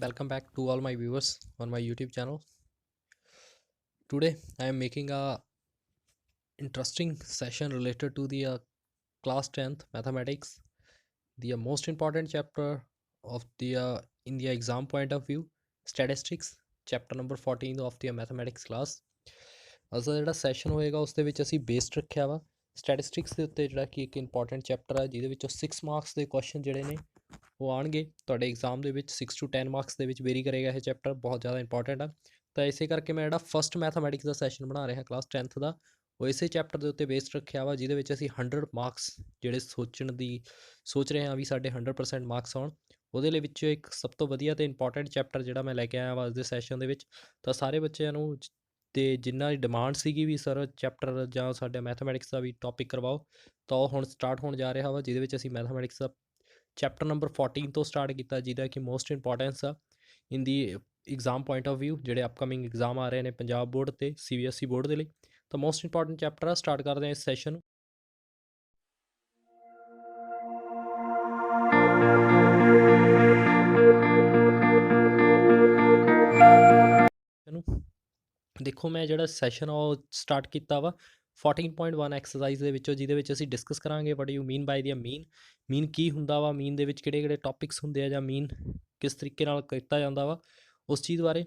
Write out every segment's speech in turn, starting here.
Welcome back to all my viewers on my YouTube channel. Today I am making a interesting session related to the class 10th mathematics, the most important chapter of the in the exam point of view, statistics, chapter number 14 of the mathematics class. ਅੱਜ ਦਾ ਜਿਹੜਾ session ਹੋਏਗਾ ਉਸ ਦੇ ਵਿੱਚ ਅਸੀਂ based ਰੱਖਿਆ ਵਾ statistics ਦੇ ਉੱਤੇ, ਜਿਹੜਾ ਕਿ ਇੱਕ ਇੰਪੋਰਟੈਂਟ ਚੈਪਟਰ ਹੈ ਜਿਹਦੇ ਵਿੱਚੋਂ 6 ਮਾਰਕਸ ਦੇ ਕੁਐਸਚਨ ਜਿਹੜੇ ਨੇ ਉਹ ਆਉਣਗੇ ਤੁਹਾਡੇ ਐਗਜ਼ਾਮ ਦੇ ਵਿੱਚ। 6 to 10 ਮਾਰਕਸ ਦੇ ਵਿੱਚ ਵੇਰੀ ਕਰੇਗਾ ਇਹ ਚੈਪਟਰ, ਬਹੁਤ ਜ਼ਿਆਦਾ ਇੰਪੋਰਟੈਂਟ ਆ। ਤਾਂ ਇਸੇ ਕਰਕੇ ਮੈਂ ਜਿਹੜਾ ਫਸਟ ਮੈਥਮੈਟਿਕਸ ਦਾ ਸੈਸ਼ਨ ਬਣਾ ਰਿਹਾ ਕਲਾਸ 10th ਦਾ, ਉਹ ਇਸੇ ਚੈਪਟਰ ਦੇ ਉੱਤੇ ਬੇਸਡ ਰੱਖਿਆ ਵਾ, ਜਿਹਦੇ ਵਿੱਚ ਅਸੀਂ 100 ਮਾਰਕਸ ਜਿਹੜੇ ਸੋਚ ਰਹੇ ਹਾਂ ਵੀ ਸਾਡੇ 100% ਮਾਰਕਸ ਆਉਣ। ਉਹਦੇ ਲਈ ਵਿੱਚੋਂ ਇੱਕ ਸਭ ਤੋਂ ਵਧੀਆ ਅਤੇ ਇੰਪੋਰਟੈਂਟ ਚੈਪਟਰ ਜਿਹੜਾ ਮੈਂ ਲੈ ਕੇ ਆਇਆ ਵਾ ਅੱਜ ਦੇ ਸੈਸ਼ਨ ਦੇ ਵਿੱਚ। ਤਾਂ ਸਾਰੇ ਬੱਚਿਆਂ ਨੂੰ ਅਤੇ ਜਿਨ੍ਹਾਂ ਦੀ ਡਿਮਾਂਡ ਸੀਗੀ ਵੀ ਸਰ ਚੈਪਟਰ ਜਾਂ ਸਾਡੇ ਮੈਥਮੈਟਿਕਸ ਦਾ ਵੀ ਟੋਪਿਕ ਕਰਵਾਓ, ਤਾਂ ਉਹ ਹੁਣ ਸਟਾਰਟ ਹੋਣ ਜਾ ਰਿਹਾ ਵਾ, ਜਿਹਦੇ ਵਿੱਚ ਅਸੀਂ ਮੈਥਮੈਟਿਕਸ ਦਾ ਚੈਪਟਰ ਨੰਬਰ 14 ਤੋਂ ਸਟਾਰਟ ਕੀਤਾ, ਜਿਹਦਾ ਕਿ ਮੋਸਟ ਇੰਪੋਰਟੈਂਸ ਆ ਇਨ ਦੀ ਐਗਜ਼ਾਮ ਪੁਆਇੰਟ ਆਫ ਵਿਊ। ਜਿਹੜੇ ਅਪਕਮਿੰਗ ਐਗਜ਼ਾਮ ਆ ਰਹੇ ਨੇ ਪੰਜਾਬ ਬੋਰਡ ਅਤੇ CBSE ਬੋਰਡ ਦੇ ਲਈ, ਤਾਂ ਮੋਸਟ ਇੰਪੋਰਟੈਂਟ ਚੈਪਟਰ ਆ। ਸਟਾਰਟ ਕਰਦੇ ਹਾਂ ਇਸ ਸੈਸ਼ਨ ਨੂੰ। ਦੇਖੋ, ਮੈਂ ਜਿਹੜਾ ਸੈਸ਼ਨ ਆ ਉਹ ਸਟਾਰਟ ਕੀਤਾ ਵਾ 14.1 ਐਕਸਰਸਾਈਜ਼ ਦੇ ਵਿੱਚੋਂ, ਜਿਹਦੇ ਵਿੱਚ ਅਸੀਂ ਡਿਸਕਸ ਕਰਾਂਗੇ ਵਟ ਯੂ ਮੀਨ ਬਾਈ ਦੀ ਮੀਨ ਕੀ ਹੁੰਦਾ ਵਾ, ਮੀਨ ਦੇ ਵਿੱਚ ਕਿਹੜੇ ਟੌਪਿਕਸ ਹੁੰਦੇ ਆ, ਜਾਂ ਮੀਨ ਕਿਸ ਤਰੀਕੇ ਨਾਲ ਕੀਤਾ ਜਾਂਦਾ ਵਾ, ਉਸ ਚੀਜ਼ ਬਾਰੇ।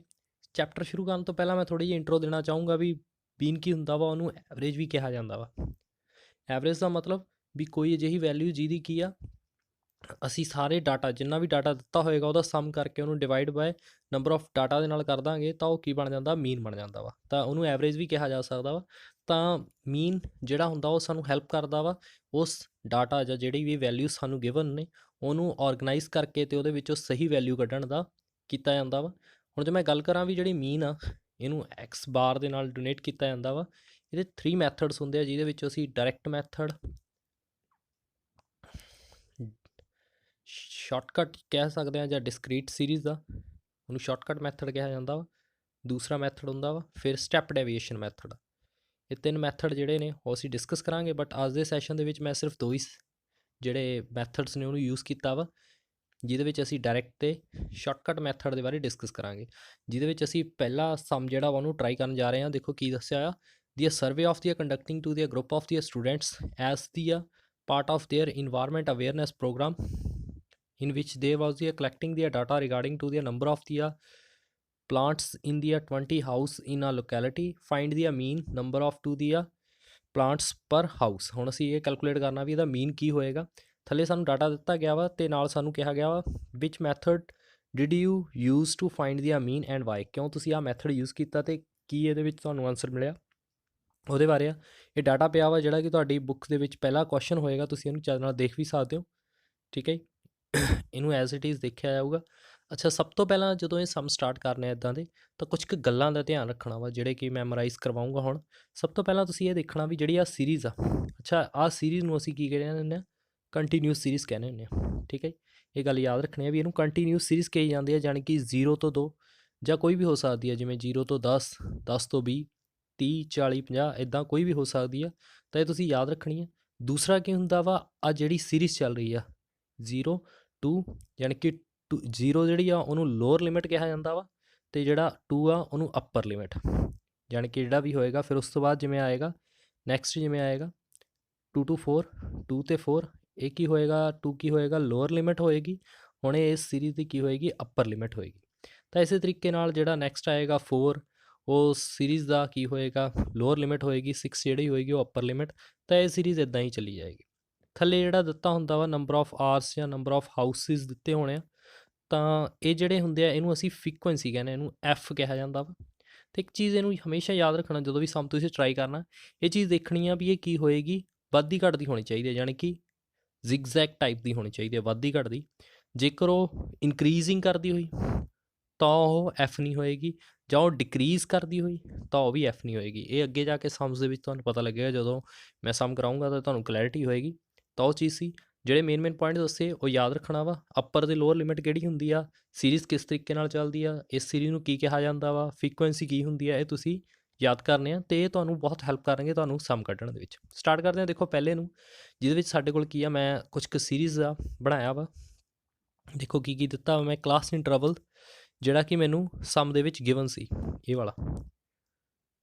ਚੈਪਟਰ ਸ਼ੁਰੂ ਕਰਨ ਤੋਂ ਪਹਿਲਾਂ ਮੈਂ ਥੋੜ੍ਹੀ ਜਿਹੀ ਇੰਟਰੋ ਦੇਣਾ ਚਾਹੂੰਗਾ ਵੀ ਮੀਨ ਕੀ ਹੁੰਦਾ ਵਾ। ਉਹਨੂੰ ਐਵਰੇਜ ਵੀ ਕਿਹਾ ਜਾਂਦਾ ਵਾ। ਐਵਰੇਜ ਦਾ ਮਤਲਬ ਵੀ ਕੋਈ ਅਜਿਹੀ ਵੈਲਿਊ ਜਿਹਦੀ ਕੀ ਆ, ਅਸੀਂ ਸਾਰੇ ਡਾਟਾ, ਜਿੰਨਾ ਵੀ ਡਾਟਾ ਦਿੱਤਾ ਹੋਏਗਾ ਉਹਦਾ ਸਮ ਕਰਕੇ ਉਹਨੂੰ divide by number of data ਦੇ ਨਾਲ ਕਰ ਦਾਂਗੇ, ਤਾਂ ਉਹ ਕੀ ਬਣ ਜਾਂਦਾ, ਮੀਨ ਬਣ ਜਾਂਦਾ ਵਾ। ਤਾਂ ਉਹਨੂੰ ਐਵਰੇਜ ਵੀ ਕਿਹਾ ਜਾ ਸਕਦਾ ਵਾ। ਤਾਂ ਮੀਨ ਜਿਹੜਾ ਹੁੰਦਾ ਉਹ ਸਾਨੂੰ ਹੈਲਪ ਕਰਦਾ ਵਾ ਉਸ ਡਾਟਾ ਜਾਂ ਜਿਹੜੀ ਵੀ ਵੈਲਿਊ ਸਾਨੂੰ ਗਿਵਨ ਨੇ ਉਹਨੂੰ ਔਰਗਨਾਈਜ਼ ਕਰਕੇ ਅਤੇ ਉਹਦੇ ਵਿੱਚੋਂ ਸਹੀ ਵੈਲਿਊ ਕੱਢਣ ਦਾ ਕੀਤਾ ਜਾਂਦਾ ਵਾ। ਹੁਣ ਜੇ ਮੈਂ ਗੱਲ ਕਰਾਂ ਵੀ ਜਿਹੜੀ ਮੀਨ ਆ, ਇਹਨੂੰ ਐਕਸ ਬਾਰ ਦੇ ਨਾਲ ਡੋਨੇਟ ਕੀਤਾ ਜਾਂਦਾ ਵਾ। ਇਹਦੇ 3 ਮੈਥਡਸ ਹੁੰਦੇ ਆ, ਜਿਹਦੇ ਵਿੱਚੋਂ ਅਸੀਂ ਡਾਇਰੈਕਟ ਮੈਥਡ, ਸ਼ਾਰਟਕਟ ਕਹਿ ਸਕਦੇ ਹਾਂ, ਜਾਂ ਡਿਸਕਰੀਟ ਸੀਰੀਜ਼ ਦਾ ਉਹਨੂੰ ਸ਼ਾਰਟਕਟ ਮੈਥਡ ਕਿਹਾ ਜਾਂਦਾ ਵਾ। ਦੂਸਰਾ ਮੈਥਡ ਹੁੰਦਾ ਵਾ ਫਿਰ ਸਟੈਪ ਡੈਵੀਏਸ਼ਨ ਮੈਥਡ। ਇਹ 3 ਮੈਥਡ ਜਿਹੜੇ ਨੇ ਉਹ ਅਸੀਂ ਡਿਸਕਸ ਕਰਾਂਗੇ, ਬਟ ਅੱਜ ਦੇ ਸੈਸ਼ਨ ਦੇ ਵਿੱਚ ਮੈਂ ਸਿਰਫ 2 ਹੀ ਜਿਹੜੇ ਮੈਥਡਸ ਨੇ ਉਹਨੂੰ ਯੂਜ਼ ਕੀਤਾ ਵਾ, ਜਿਹਦੇ ਵਿੱਚ ਅਸੀਂ ਡਾਇਰੈਕਟ ਅਤੇ ਸ਼ਾਰਟਕਟ ਮੈਥਡ ਦੇ ਬਾਰੇ ਡਿਸਕਸ ਕਰਾਂਗੇ। ਜਿਹਦੇ ਵਿੱਚ ਅਸੀਂ ਪਹਿਲਾ ਸਮ ਜਿਹੜਾ ਵਾ ਉਹਨੂੰ ਟਰਾਈ ਕਰਨ ਜਾ ਰਹੇ ਹਾਂ। ਦੇਖੋ ਕੀ ਦੱਸਿਆ ਆ, the survey of the conducting to the group of the students as the part of their environment awareness program, in which they was collecting their data regarding to the number of the plants in the 20 house in a locality. Find the mean number of to the plants per house। ਹੁਣ ਅਸੀਂ ਇਹ calculate ਕਰਨਾ ਵੀ ਇਹਦਾ ਮੀਨ ਕੀ ਹੋਏਗਾ। ਥੱਲੇ ਸਾਨੂੰ data ਦਿੱਤਾ ਗਿਆ ਵਾ ਅਤੇ ਨਾਲ ਸਾਨੂੰ ਕਿਹਾ ਗਿਆ ਵਾ which method did you use to find the mean and why. ਕਿਉਂ ਤੁਸੀਂ ਆਹ ਮੈਥਡ ਯੂਜ਼ ਕੀਤਾ ਅਤੇ ਕੀ ਇਹਦੇ ਵਿੱਚ ਤੁਹਾਨੂੰ ਆਨਸਰ ਮਿਲਿਆ, ਉਹਦੇ ਬਾਰੇ ਆ। ਇਹ ਡਾਟਾ ਪਿਆ ਵਾ ਜਿਹੜਾ ਕਿ ਤੁਹਾਡੀ ਬੁੱਕ ਦੇ ਵਿੱਚ ਪਹਿਲਾ ਕੁਐਸਚਨ ਹੋਏਗਾ, ਤੁਸੀਂ ਇਹਨੂੰ ਚੱਜ ਨਾਲ ਦੇਖ ਵੀ ਸਕਦੇ ਹੋ। ਠੀਕ ਹੈ ਜੀ, ਇਹਨੂੰ ਐਜ਼ ਇਟ ਇਜ਼ ਦੇਖਿਆ ਜਾਊਗਾ। ਅੱਛਾ, ਸਭ ਤੋਂ ਪਹਿਲਾਂ ਜਦੋਂ ਇਹ ਸਮ ਸਟਾਰਟ ਕਰਨੇ ਇੱਦਾਂ ਦੇ, ਤਾਂ ਕੁਝ ਕੁ ਗੱਲਾਂ ਦਾ ਧਿਆਨ ਰੱਖਣਾ ਵਾ ਜਿਹੜੇ ਕਿ ਮੈਮੋਰਾਈਜ਼ ਕਰਵਾਊਂਗਾ ਹੁਣ। ਸਭ ਤੋਂ ਪਹਿਲਾਂ ਤੁਸੀਂ ਇਹ ਦੇਖਣਾ ਵੀ ਜਿਹੜੀ ਆਹ ਸੀਰੀਜ਼ ਆ, ਅੱਛਾ ਆਹ ਸੀਰੀਜ਼ ਨੂੰ ਅਸੀਂ ਕੀ ਕਹਿੰਦੇ ਹੁੰਦੇ ਹਾਂ, ਕੰਟੀਨਿਊਸ ਸੀਰੀਜ਼ ਕਹਿੰਦੇ ਹੁੰਦੇ ਹਾਂ। ਠੀਕ ਹੈ, ਇਹ ਗੱਲ ਯਾਦ ਰੱਖਣੀ ਹੈ ਵੀ ਇਹਨੂੰ ਕੰਟੀਨਿਊਸ ਸੀਰੀਜ਼ ਕਹੀ ਜਾਂਦੀ ਹੈ, ਜਾਣੀ ਕਿ 0 ਤੋਂ 2 ਜਾਂ ਕੋਈ ਵੀ ਹੋ ਸਕਦੀ ਹੈ, ਜਿਵੇਂ 0 ਤੋਂ 10, 10 ਤੋਂ 20, 30, 40, 50 ਇੱਦਾਂ ਕੋਈ ਵੀ ਹੋ ਸਕਦੀ ਆ। ਤਾਂ ਇਹ ਤੁਸੀਂ ਯਾਦ ਰੱਖਣੀ ਹੈ। ਦੂਸਰਾ ਕੀ ਹੁੰਦਾ ਵਾ, ਆ ਜਿਹੜੀ ਸੀਰੀਜ਼ ਚੱਲ ਰਹੀ ਆ 0 2, ਯਾਨੀ ਕਿ 0 ਜਿਹੜੀ ਆ ਉਹਨੂੰ ਲੋਅਰ ਲਿਮਿਟ ਕਿਹਾ ਜਾਂਦਾ ਵਾ, ਅਤੇ ਜਿਹੜਾ 2 ਆ ਉਹਨੂੰ ਅੱਪਰ ਲਿਮਿਟ। ਯਾਨੀ ਕਿ ਜਿਹੜਾ ਵੀ ਹੋਏਗਾ ਫਿਰ ਉਸ ਤੋਂ ਬਾਅਦ ਜਿਵੇਂ ਆਏਗਾ ਨੈਕਸਟ, ਜਿਵੇਂ ਆਏਗਾ 2 to 4, 2 ਅਤੇ 4, ਇਹ ਕੀ ਹੋਏਗਾ, 2 ਕੀ ਹੋਏਗਾ, ਲੋਅਰ ਲਿਮਿਟ ਹੋਏਗੀ। ਹੁਣ ਇਹ ਇਸ ਸੀਰੀਜ਼ ਦੀ ਕੀ ਹੋਏਗੀ, ਅੱਪਰ ਲਿਮਿਟ ਹੋਏਗੀ। ਤਾਂ ਇਸੇ ਤਰੀਕੇ ਨਾਲ ਜਿਹੜਾ ਨੈਕਸਟ ਆਏਗਾ 4, ਉਹ ਸੀਰੀਜ਼ ਦਾ ਕੀ ਹੋਏਗਾ, ਲੋਅਰ ਲਿਮਿਟ ਹੋਏਗੀ। 6 ਜਿਹੜੀ ਹੋਏਗੀ ਉਹ ਅੱਪਰ ਲਿਮਿਟ। ਤਾਂ ਇਹ ਸੀਰੀਜ਼ ਇੱਦਾਂ ਹੀ ਚੱਲੀ ਜਾਏਗੀ। ਥੱਲੇ ਜਿਹੜਾ ਦਿੱਤਾ ਹੁੰਦਾ ਵਾ ਨੰਬਰ ਆਫ ਆਰਸ ਜਾਂ ਨੰਬਰ ਆਫ ਹਾਊਸਿਸ ਦਿੱਤੇ ਹੋਣੇ ਆ, ਤਾਂ ਇਹ ਜਿਹੜੇ ਹੁੰਦੇ ਆ ਇਹਨੂੰ ਅਸੀਂ ਫ੍ਰੀਕੁਐਂਸੀ ਕਹਿੰਦੇ, ਇਹਨੂੰ F ਕਿਹਾ ਜਾਂਦਾ ਵਾ। ਅਤੇ ਇੱਕ ਚੀਜ਼ ਇਹਨੂੰ ਹਮੇਸ਼ਾ ਯਾਦ ਰੱਖਣਾ, ਜਦੋਂ ਵੀ ਸਮ ਤੁਸੀਂ ਟਰਾਈ ਕਰਨਾ, ਇਹ ਚੀਜ਼ ਦੇਖਣੀ ਆ ਵੀ ਇਹ ਕੀ ਹੋਏਗੀ, ਵੱਧਦੀ ਘੱਟਦੀ ਹੋਣੀ ਚਾਹੀਦੀ ਹੈ, ਯਾਨੀ ਕਿ ਜ਼ਿਗਜ਼ੈਗ ਟਾਈਪ ਦੀ ਹੋਣੀ ਚਾਹੀਦੀ ਹੈ, ਵੱਧਦੀ ਘੱਟਦੀ। ਜੇਕਰ ਉਹ ਇਨਕਰੀਜ਼ਿੰਗ ਕਰਦੀ ਹੋਈ ਤਾਂ ਉਹ F ਨਹੀਂ ਹੋਏਗੀ, ਜਾਂ ਉਹ ਡਿਕਰੀਜ਼ ਕਰਦੀ ਹੋਈ ਤਾਂ ਉਹ ਵੀ F ਨਹੀਂ ਹੋਏਗੀ। ਇਹ ਅੱਗੇ ਜਾ ਕੇ ਸਮਸ ਦੇ ਵਿੱਚ ਤੁਹਾਨੂੰ ਪਤਾ ਲੱਗੇਗਾ, ਜਦੋਂ ਮੈਂ ਸਮ ਕਰਾਊਂਗਾ ਤਾਂ ਤੁਹਾਨੂੰ ਕਲੈਰਿਟੀ ਹੋਏਗੀ। ਤਾਂ ਉਹ ਚੀਜ਼ ਸੀ, ਜਿਹੜੇ ਮੇਨ ਪੁਆਇੰਟ ਦੱਸੇ ਉਹ ਯਾਦ ਰੱਖਣਾ ਵਾ। ਅੱਪਰ ਅਤੇ ਲੋਅਰ ਲਿਮਿਟ ਕਿਹੜੀ ਹੁੰਦੀ ਆ, ਸੀਰੀਜ਼ ਕਿਸ ਤਰੀਕੇ ਨਾਲ ਚੱਲਦੀ ਆ, ਇਸ ਸੀਰੀਜ਼ ਨੂੰ ਕੀ ਕਿਹਾ ਜਾਂਦਾ ਵਾ, ਫ੍ਰੀਕੁਐਂਸੀ ਕੀ ਹੁੰਦੀ ਆ, ਇਹ ਤੁਸੀਂ ਯਾਦ ਕਰਨੇ ਆ, ਅਤੇ ਇਹ ਤੁਹਾਨੂੰ ਬਹੁਤ ਹੈਲਪ ਕਰਨਗੇ ਤੁਹਾਨੂੰ ਸਮ ਕੱਢਣ ਦੇ ਵਿੱਚ। ਸਟਾਰਟ ਕਰਦੇ ਹਾਂ। ਦੇਖੋ ਪਹਿਲੇ ਨੂੰ, ਜਿਹਦੇ ਵਿੱਚ ਸਾਡੇ ਕੋਲ ਕੀ ਆ, ਮੈਂ ਕੁਝ ਕੁ ਸੀਰੀਜ਼ ਦਾ ਬਣਾਇਆ ਵਾ। ਦੇਖੋ ਕੀ ਦਿੱਤਾ ਵਾ ਮੈਂ, ਕਲਾਸ ਇੰਟਰਵਲ ਜਿਹੜਾ ਕਿ ਮੈਨੂੰ ਸਮ ਦੇ ਵਿੱਚ ਗਿਵਨ ਸੀ, ਇਹ ਵਾਲਾ।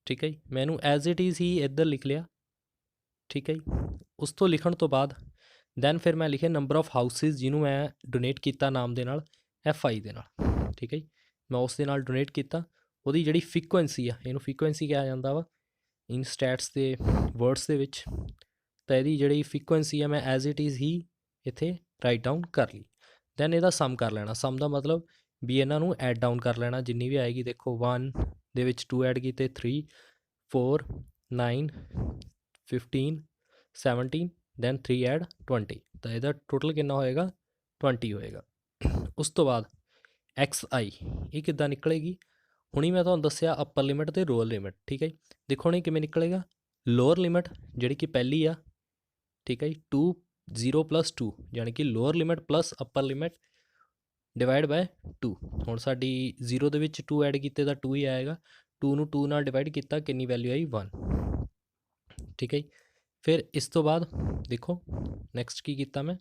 ਠੀਕ ਹੈ ਜੀ, ਮੈਂ ਇਹਨੂੰ ਐਜ਼ ਇਟ ਇਜ਼ ਹੀ ਇੱਧਰ ਲਿਖ ਲਿਆ। ਠੀਕ ਹੈ ਜੀ, ਉਸ ਤੋਂ ਲਿਖਣ ਤੋਂ ਬਾਅਦ ਦੈਨ ਫਿਰ ਮੈਂ ਲਿਖਿਆ ਨੰਬਰ ਆਫ ਹਾਊਸਿਸ, ਜਿਹਨੂੰ ਮੈਂ ਡੋਨੇਟ ਕੀਤਾ ਨਾਮ ਦੇ ਨਾਲ FI ਦੇ ਨਾਲ। ਠੀਕ ਹੈ ਜੀ, ਮੈਂ ਉਸ ਦੇ ਨਾਲ ਡੋਨੇਟ ਕੀਤਾ। ਉਹਦੀ ਜਿਹੜੀ ਫ੍ਰੀਕੁਐਂਸੀ ਆ, ਇਹਨੂੰ ਫ੍ਰੀਕੁਐਂਸੀ ਕਿਹਾ ਜਾਂਦਾ ਵਾ ਇਨ ਸਟੈਟਸ ਦੇ ਵਰਡਸ ਦੇ ਵਿੱਚ। ਤਾਂ ਇਹਦੀ ਜਿਹੜੀ ਫ੍ਰੀਕੁਐਂਸੀ ਆ ਮੈਂ ਐਜ਼ ਇਟ ਇਜ਼ ਹੀ ਇੱਥੇ ਰਾਈਟ ਡਾਊਨ ਕਰ ਲਈ। ਦੈਨ ਇਹਦਾ ਸਮ ਕਰ ਲੈਣਾ। ਸਮ ਦਾ ਮਤਲਬ ਵੀ ਇਹਨਾਂ ਨੂੰ ਐਡ ਡਾਊਨ ਕਰ ਲੈਣਾ, ਜਿੰਨੀ ਵੀ ਆਏਗੀ। ਦੇਖੋ 1 ਦੇ ਵਿੱਚ 2 ਐਡ ਕੀਤੇ 3 4 9 15 17 ਦੈਨ 3 ਐਡ 20, ਤਾਂ ਇਹਦਾ ਟੋਟਲ ਕਿੰਨਾ ਹੋਏਗਾ 20 ਹੋਏਗਾ। ਉਸ ਤੋਂ ਬਾਅਦ XI ਇਹ ਕਿੱਦਾਂ ਨਿਕਲੇਗੀ? ਹੁਣੀ ਮੈਂ ਤੁਹਾਨੂੰ ਦੱਸਿਆ ਅਪਰ ਲਿਮਿਟ ਅਤੇ ਲੋਅਰ ਲਿਮਿਟ। ਠੀਕ ਹੈ ਜੀ, ਦੇਖੋ ਹੁਣ ਇਹ ਕਿਵੇਂ ਨਿਕਲੇਗਾ। ਲੋਅਰ ਲਿਮਿਟ ਜਿਹੜੀ ਕਿ ਪਹਿਲੀ ਆ, ਠੀਕ ਹੈ ਜੀ, 2 0 + 2 ਯਾਨੀ ਕਿ ਲੋਅਰ ਲਿਮਿਟ ਪਲੱਸ ਅਪਰ ਲਿਮਿਟ ਡਿਵਾਈਡ ਬਾਏ 2। ਹੁਣ ਸਾਡੀ 0 ਦੇ ਵਿੱਚ 2 ਐਡ ਕੀਤੇ ਤਾਂ 2 ਹੀ ਆਏਗਾ। 2 ਨੂੰ 2 ਨਾਲ ਡਿਵਾਈਡ ਕੀਤਾ, ਕਿੰਨੀ ਵੈਲਿਊ ਆਈ 1। ਠੀਕ ਹੈ ਜੀ, ਫਿਰ ਇਸ ਤੋਂ ਬਾਅਦ ਦੇਖੋ ਨੈਕਸਟ ਕੀ ਕੀਤਾ ਮੈਂ,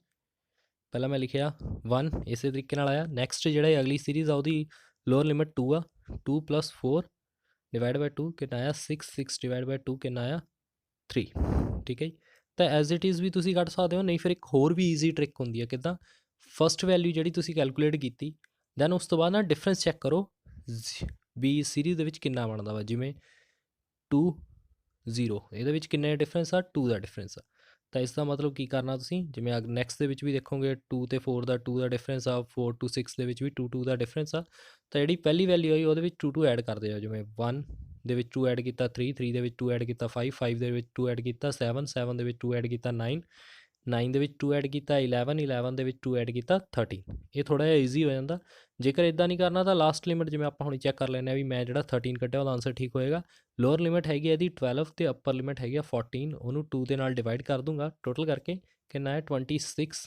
ਪਹਿਲਾਂ ਮੈਂ ਲਿਖਿਆ 1 ਇਸੇ ਤਰੀਕੇ ਨਾਲ ਆਇਆ। ਨੈਕਸਟ ਜਿਹੜਾ ਅਗਲੀ ਸੀਰੀਜ਼ ਆ ਉਹਦੀ ਲੋਅਰ ਲਿਮਿਟ 2 ਆ, 2 + 4 ਡਿਵਾਈਡ ਬਾਏ 2 ਕਿੰਨਾ ਆਇਆ 6, 6 ਡਿਵਾਈਡ ਬਾਏ 2 ਕਿੰਨਾ ਆਇਆ 3। ਠੀਕ ਹੈ ਜੀ, ਤਾਂ ਐਜ਼ ਇਟ ਇਜ਼ ਵੀ ਤੁਸੀਂ ਕੱਢ ਸਕਦੇ ਹੋ, ਨਹੀਂ ਫਿਰ ਇੱਕ ਹੋਰ ਵੀ ਈਜ਼ੀ ਟ੍ਰਿਕ ਹੁੰਦੀ ਹੈ। ਕਿੱਦਾਂ? ਫਸਟ ਵੈਲਿਊ ਜਿਹੜੀ ਤੁਸੀਂ ਕੈਲਕੂਲੇਟ ਕੀਤੀ, ਦੈਨ ਉਸ ਤੋਂ ਬਾਅਦ ਨਾ ਡਿਫਰੈਂਸ ਚੈੱਕ ਕਰੋ ਵੀ ਸੀਰੀਜ਼ ਦੇ ਵਿੱਚ ਕਿੰਨਾ ਬਣਦਾ ਵਾ। ਜਿਵੇਂ 2 0 ਇਹਦੇ ਵਿੱਚ ਕਿੰਨੇ ਡਿਫਰੈਂਸ ਆ, 2 ਦਾ ਡਿਫਰੈਂਸ ਆ। ਤਾਂ ਇਸ ਦਾ ਮਤਲਬ ਕੀ ਕਰਨਾ ਤੁਸੀਂ, ਜਿਵੇਂ ਨੈਕਸਟ ਦੇ ਵਿੱਚ ਵੀ ਦੇਖੋਗੇ 2 ਅਤੇ 4 ਦਾ 2 ਦਾ ਡਿਫਰੈਂਸ ਆ, 4 to 6 ਦੇ ਵਿੱਚ ਵੀ 2 2 ਦਾ ਡਿਫਰੈਂਸ ਆ। ਤਾਂ ਜਿਹੜੀ ਪਹਿਲੀ ਵੈਲਿਊ ਆਈ ਉਹਦੇ ਵਿੱਚ 2 2 ਐਡ ਕਰਦੇ ਆ। ਜਿਵੇਂ 1 ਦੇ ਵਿੱਚ 2 ਐਡ ਕੀਤਾ 3 3 ਦੇ ਵਿੱਚ 2 ਐਡ ਕੀਤਾ 5 5 ਦੇ ਵਿੱਚ 2 ਐਡ ਕੀਤਾ 7 7 ਦੇ ਵਿੱਚ 2 ਐਡ ਕੀਤਾ 9 9 ਦੇ ਵਿੱਚ 2 ਐਡ ਕੀਤਾ 11 11 ਦੇ ਵਿੱਚ 2 ਐਡ ਕੀਤਾ 13। ਇਹ ਥੋੜ੍ਹਾ ਜਿਹਾ ਈਜ਼ੀ ਹੋ ਜਾਂਦਾ। ਜੇਕਰ ਇੱਦਾਂ ਨਹੀਂ ਕਰਨਾ ਤਾਂ ਲਾਸਟ ਲਿਮਿਟ ਜਿਵੇਂ ਆਪਾਂ ਹੁਣ ਚੈੱਕ ਕਰ ਲੈਂਦੇ ਹਾਂ ਵੀ ਮੈਂ ਜਿਹੜਾ 13 ਕੱਢਿਆ ਉਹਦਾ ਆਨਸਰ ਠੀਕ ਹੋਏਗਾ। ਲੋਅਰ ਲਿਮਿਟ ਹੈਗੀ ਇਹਦੀ 12 ਅਤੇ ਅੱਪਰ ਲਿਮਿਟ ਹੈਗੀ ਆ 14। ਉਹਨੂੰ 2 ਦੇ ਨਾਲ ਡਿਵਾਈਡ ਕਰ ਦੂੰਗਾ, ਟੋਟਲ ਕਰਕੇ ਕਿੰਨਾ ਹੈ 26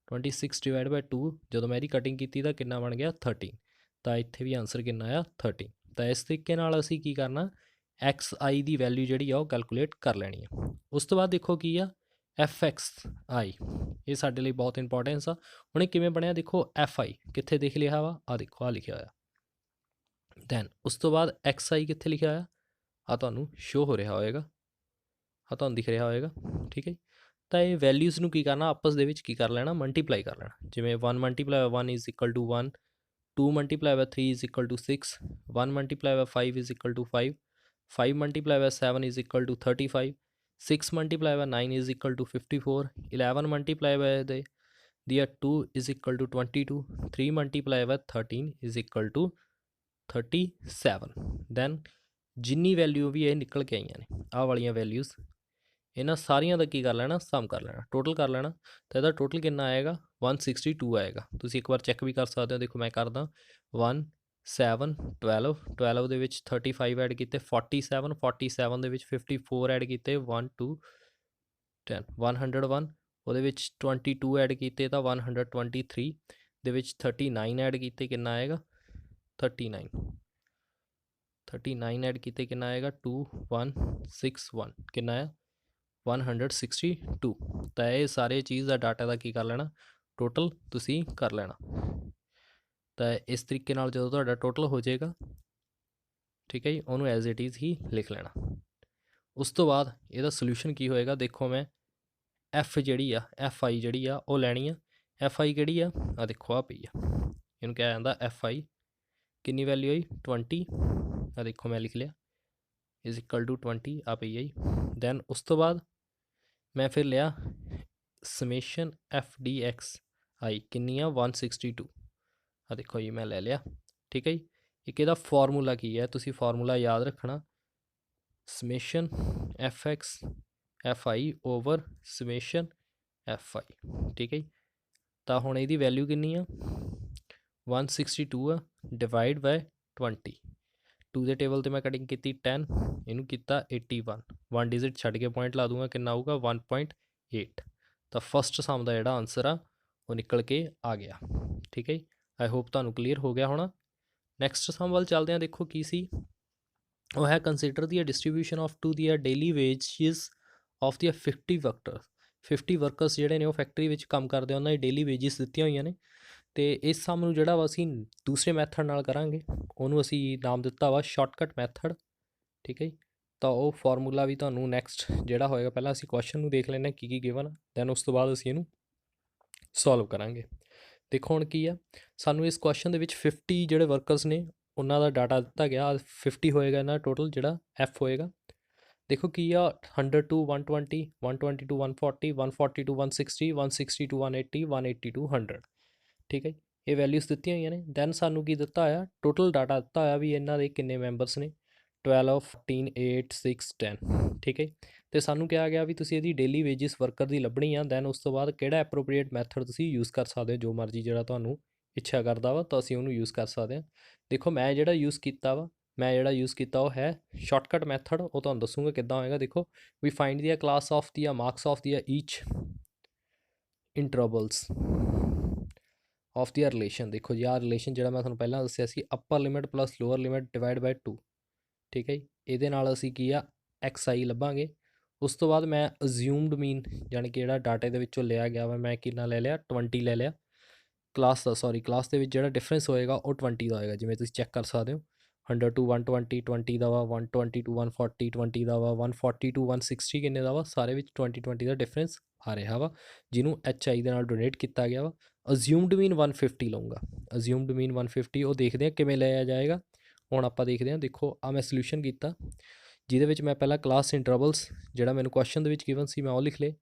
26 ਡਿਵਾਈਡ ਬਾਈ 2। ਜਦੋਂ ਮੈਂ ਇਹਦੀ ਕਟਿੰਗ ਕੀਤੀ ਤਾਂ ਕਿੰਨਾ ਬਣ ਗਿਆ 13। ਤਾਂ ਇੱਥੇ ਵੀ ਆਨਸਰ ਕਿੰਨਾ ਆ 13। ਤਾਂ ਇਸ ਤਰੀਕੇ ਨਾਲ ਅਸੀਂ ਕੀ ਕਰਨਾ, XI ਦੀ ਵੈਲਿਊ ਜਿਹੜੀ ਆ ਉਹ ਕੈਲਕੂਲੇਟ ਕਰ ਲੈਣੀ ਆ। ਉਸ ਤੋਂ ਬਾਅਦ ਦੇਖੋ ਕੀ ਆ FXI, ਇਹ ਸਾਡੇ ਲਈ ਬਹੁਤ ਇੰਪੋਰਟੈਂਸ ਆ। ਹੁਣ ਇਹ ਕਿਵੇਂ ਬਣਿਆ ਦੇਖੋ, FI ਕਿੱਥੇ ਦੇਖ ਲਿਆ ਵਾ, ਆ ਦੇਖੋ ਆ ਲਿਖਿਆ ਹੋਇਆ। ਦੈਨ ਉਸ ਤੋਂ ਬਾਅਦ XI ਕਿੱਥੇ ਲਿਖਿਆ ਹੋਇਆ, ਆ ਤੁਹਾਨੂੰ ਸ਼ੋ ਹੋ ਰਿਹਾ ਹੋਏਗਾ, ਆ ਤੁਹਾਨੂੰ ਦਿਖ ਰਿਹਾ ਹੋਏਗਾ। ਠੀਕ ਹੈ ਜੀ, ਤਾਂ ਇਹ ਵੈਲਿਊਜ਼ ਨੂੰ ਕੀ ਕਰਨਾ, ਆਪਸ ਦੇ ਵਿੱਚ ਕੀ ਕਰ ਲੈਣਾ, ਮਲਟੀਪਲਾਈ ਕਰ ਲੈਣਾ। ਜਿਵੇਂ 1 × 1 is equal to 1, 2 × 3 is equal to 6, 1 × 5 is equal to 5, 5 × 7 is equal to 35, 6 × 9 is equal to 54, 11 × the 2 is equal to 22, 3 × 13 is equal to 37। Then ਜਿੰਨੀ ਵੈਲਿਊ ਵੀ ਇਹ ਨਿਕਲ ਕੇ ਆਈਆਂ ਨੇ, ਆਹ ਵਾਲੀਆਂ ਵੈਲਿਊਜ਼, ਇਹਨਾਂ ਸਾਰੀਆਂ ਦਾ ਕੀ ਕਰ ਲੈਣਾ, ਸਮ ਕਰ ਲੈਣਾ, ਟੋਟਲ ਕਰ ਲੈਣਾ। ਤਾਂ ਇਹਦਾ ਟੋਟਲ ਕਿੰਨਾ ਆਏਗਾ 162 ਆਏਗਾ। ਤੁਸੀਂ ਇੱਕ ਵਾਰ ਚੈੱਕ ਵੀ ਕਰ ਸਕਦੇ ਹੋ। ਦੇਖੋ ਮੈਂ ਕਰਦਾ 1 7 12 12 ਦੇ ਵਿੱਚ 35 ਐਡ ਕੀਤੇ 47 47 ਦੇ ਵਿੱਚ 54 ਐਡ ਕੀਤੇ 1 2 10 101 ਉਹਦੇ ਵਿੱਚ 22 ਐਡ ਕੀਤੇ ਤਾਂ 123 ਦੇ ਵਿੱਚ 39 ਐਡ ਕੀਤੇ ਕਿੰਨਾ ਆਏਗਾ 39 ਐਡ ਕੀਤੇ ਕਿੰਨਾ ਆਏਗਾ 2161 ਕਿੰਨਾ ਆ 162। ਤਾਂ ਇਹ ਸਾਰੇ ਚੀਜ਼ ਦਾ ਡਾਟਾ ਦਾ ਕੀ ਕਰ ਲੈਣਾ, ਟੋਟਲ ਤੁਸੀਂ ਕਰ ਲੈਣਾ। ਤਾਂ ਇਸ ਤਰੀਕੇ ਨਾਲ ਜਦੋਂ ਤੁਹਾਡਾ ਟੋਟਲ ਹੋ ਜਾਏਗਾ, ਠੀਕ ਹੈ ਜੀ, ਉਹਨੂੰ ਐਜ਼ ਇਟ ਇਜ਼ ਹੀ ਲਿਖ ਲੈਣਾ। ਉਸ ਤੋਂ ਬਾਅਦ ਇਹਦਾ ਸੋਲਿਊਸ਼ਨ ਕੀ ਹੋਏਗਾ, ਦੇਖੋ ਮੈਂ ਜਿਹੜੀ ਆ FI ਜਿਹੜੀ ਆ ਉਹ ਲੈਣੀ ਆ। FI ਕਿਹੜੀ ਆ, ਆ ਦੇਖੋ ਆ ਪਈ ਆ, ਇਹਨੂੰ ਕਿਹਾ ਜਾਂਦਾ FI। ਕਿੰਨੀ ਵੈਲਿਊ ਆਈ 20, ਆ ਦੇਖੋ ਮੈਂ ਲਿਖ ਲਿਆ ਇਜ਼ ਇਕੁਅਲ ਟੂ 20, ਆ ਪਈ ਆਈ। ਦੈਨ ਉਸ ਤੋਂ ਬਾਅਦ ਮੈਂ ਫਿਰ ਲਿਆ ਸਮੇਸ਼ਨ FDXI ਕਿੰਨੀ ਆ 162, ਆ ਦੇਖੋ ਜੀ ਮੈਂ ਲੈ ਲਿਆ। ਠੀਕ ਹੈ ਜੀ, ਇੱਕ ਇਹਦਾ ਫਾਰਮੂਲਾ ਕੀ ਹੈ, ਤੁਸੀਂ ਫਾਰਮੂਲਾ ਯਾਦ ਰੱਖਣਾ, summation FI over summation FI। ਠੀਕ ਹੈ ਜੀ, ਤਾਂ ਹੁਣ ਇਹਦੀ ਵੈਲਿਊ ਕਿੰਨੀ ਆ 162 ਆ, ਡਿਵਾਈਡ ਬਾਏ 20। 2 ਦੇ ਟੇਬਲ 'ਤੇ ਮੈਂ ਕਟਿੰਗ ਕੀਤੀ 10, ਇਹਨੂੰ ਕੀਤਾ 81, 1 ਡਿਜਿਟ ਛੱਡ ਕੇ ਪੁਆਇੰਟ ਲਾ ਦੂੰਗਾ, ਕਿੰਨਾ ਆਊਗਾ 1.8। ਤਾਂ ਫਸਟ ਸਮ ਦਾ ਜਿਹੜਾ ਆਨਸਰ ਆ ਉਹ ਨਿਕਲ ਕੇ ਆ ਗਿਆ। ਠੀਕ ਹੈ ਜੀ, ਆਈ ਹੋਪ ਤੁਹਾਨੂੰ ਕਲੀਅਰ ਹੋ ਗਿਆ ਹੋਣਾ। ਨੈਕਸਟ ਸਮ ਵੱਲ ਚੱਲਦੇ ਹਾਂ। ਦੇਖੋ ਕੀ ਸੀ, ਉਹ ਹੈ consider the distribution of to the daily wages of the 50 workers. 50 workers ਜਿਹੜੇ ਨੇ ਉਹ ਫੈਕਟਰੀ ਵਿੱਚ ਕੰਮ ਕਰਦੇ ਆ, ਉਹਨਾਂ ਦੀ ਡੇਲੀ ਵੇਜਿਸ ਦਿੱਤੀਆਂ ਹੋਈਆਂ ਨੇ। ਤੇ ਇਸ ਸਮ ਨੂੰ ਜਿਹੜਾ ਵਾ ਅਸੀਂ ਦੂਸਰੇ ਮੈਥਡ ਨਾਲ ਕਰਾਂਗੇ, ਉਹਨੂੰ ਅਸੀਂ ਨਾਮ ਦਿੱਤਾ ਵਾ ਸ਼ਾਰਟਕਟ ਮੈਥਡ। ਠੀਕ ਹੈ ਜੀ, ਤਾਂ ਉਹ ਫਾਰਮੂਲਾ ਵੀ ਤੁਹਾਨੂੰ ਨੈਕਸਟ ਜਿਹੜਾ ਹੋਏਗਾ, ਪਹਿਲਾਂ ਅਸੀਂ ਕੁਐਸਚਨ ਨੂੰ ਦੇਖ ਲੈਂਦੇ ਹਾਂ ਕੀ ਗਿਵਨ, ਦੈਨ ਉਸ ਤੋਂ ਬਾਅਦ ਅਸੀਂ ਇਹਨੂੰ ਸੋਲਵ ਕਰਾਂਗੇ। ਦੇਖੋ ਹੁਣ ਕੀ ਆ, ਸਾਨੂੰ ਇਸ ਕੁਐਸਚਨ ਦੇ ਵਿੱਚ 50 ਜਿਹੜੇ ਵਰਕਰਸ ਨੇ ਉਹਨਾਂ ਦਾ ਡਾਟਾ ਦਿੱਤਾ ਗਿਆ, 50 ਹੋਏਗਾ ਇਹਨਾਂ ਟੋਟਲ ਜਿਹੜਾ ਐਫ ਹੋਏਗਾ। ਦੇਖੋ ਕੀ ਆ, 100 to 120, 120 to 140, 140 to 160, 160 to 180, 180 to 100। ਠੀਕ ਹੈ, ਇਹ ਵੈਲਿਊਜ਼ ਦਿੱਤੀਆਂ ਹੋਈਆਂ ਨੇ। ਦੈਨ ਸਾਨੂੰ ਕੀ ਦਿੱਤਾ ਹੋਇਆ, ਟੋਟਲ ਡਾਟਾ ਦਿੱਤਾ ਹੋਇਆ ਵੀ ਇਹਨਾਂ ਦੇ ਕਿੰਨੇ ਮੈਂਬਰਸ ਨੇ, 12, 14, 8, 6, 10। ਠੀਕ ਹੈ, ਅਤੇ ਸਾਨੂੰ ਕਿਹਾ ਗਿਆ ਵੀ ਤੁਸੀਂ ਇਹਦੀ ਡੇਲੀ ਵੇਜਿਸ ਵਰਕਰ ਦੀ ਲੱਭਣੀ ਆ। ਦੈਨ ਉਸ ਤੋਂ ਬਾਅਦ ਕਿਹੜਾ ਐਪਰੋਪਰੀਏਟ ਮੈਥਡ ਤੁਸੀਂ ਯੂਜ਼ ਕਰ ਸਕਦੇ ਹੋ, ਜੋ ਮਰਜ਼ੀ ਜਿਹੜਾ ਤੁਹਾਨੂੰ ਇੱਛਾ ਕਰਦਾ ਵਾ ਤਾਂ ਅਸੀਂ ਉਹਨੂੰ ਯੂਜ਼ ਕਰ ਸਕਦੇ ਹਾਂ। ਦੇਖੋ ਮੈਂ ਜਿਹੜਾ ਯੂਜ਼ ਕੀਤਾ ਉਹ ਹੈ ਸ਼ਾਰਟਕਟ ਮੈਥਡ। ਉਹ ਤੁਹਾਨੂੰ ਦੱਸੂਗਾ ਕਿੱਦਾਂ ਹੋਏਗਾ। ਦੇਖੋ, we find the class of the marks of the each intervals of the relation. ਦੇਖੋ ਜੀ, ਆਹ ਰਿਲੇਸ਼ਨ ਜਿਹੜਾ ਮੈਂ ਤੁਹਾਨੂੰ ਪਹਿਲਾਂ ਦੱਸਿਆ ਸੀ, upper limit plus lower limit divide by 2। ਠੀਕ ਹੈ ਜੀ, ਇਹਦੇ ਨਾਲ ਅਸੀਂ ਕੀ ਆ, XI ਲੱਭਾਂਗੇ। ਉਸ ਤੋਂ ਬਾਅਦ ਮੈਂ ਅਜ਼ਿਊਮਡ ਮੀਨ, ਜਾਣੀ ਕਿ ਜਿਹੜਾ ਡਾਟੇ ਦੇ ਵਿੱਚੋਂ ਲਿਆ ਗਿਆ ਵਾ, ਮੈਂ ਕਿੰਨਾ ਲੈ ਲਿਆ, 20 ਲੈ ਲਿਆ। ਕਲਾਸ ਦੇ ਵਿੱਚ ਜਿਹੜਾ ਡਿਫਰੈਂਸ ਹੋਏਗਾ ਉਹ 20 ਦਾ ਹੋਏਗਾ, ਜਿਵੇਂ ਤੁਸੀਂ ਚੈੱਕ ਕਰ ਸਕਦੇ ਹੋ। 100 to 120 20 ਦਾ ਵਾ, 120 to 140 20 ਦਾ ਵਾ, 140 to 160 ਕਿੰਨੇ ਦਾ ਵਾ, ਸਾਰੇ ਵਿੱਚ 20 ਦਾ ਡਿਫਰੈਂਸ ਆ ਰਿਹਾ ਵਾ, ਜਿਹਨੂੰ HI ਦੇ ਨਾਲ ਡੋਨੇਟ ਕੀਤਾ ਗਿਆ ਵਾ। ਅਜ਼ਿਊਮਡ ਮੀਨ 150 ਲਊਂਗਾ, ਅਜ਼ਿਊਮਡ ਮੀਨ 150। ਉਹ ਦੇਖਦੇ ਹਾਂ ਕਿਵੇਂ ਲਿਆ ਜਾਏਗਾ। ਹੁਣ ਆਪਾਂ ਦੇਖਦੇ ਹਾਂ। ਦੇਖੋ ਆ ਮੈਂ ਸੋਲਿਊਸ਼ਨ ਕੀਤਾ, ਜਿਹਦੇ ਵਿੱਚ ਮੈਂ ਪਹਿਲਾਂ ਕਲਾਸ ਇੰਟਰਵਲਸ ਜਿਹੜਾ ਮੈਨੂੰ ਕੁਐਸਚਨ ਦੇ ਵਿੱਚ ਗਿਵਨ ਸੀ ਮੈਂ ਉਹ ਲਿਖ ਲਏ।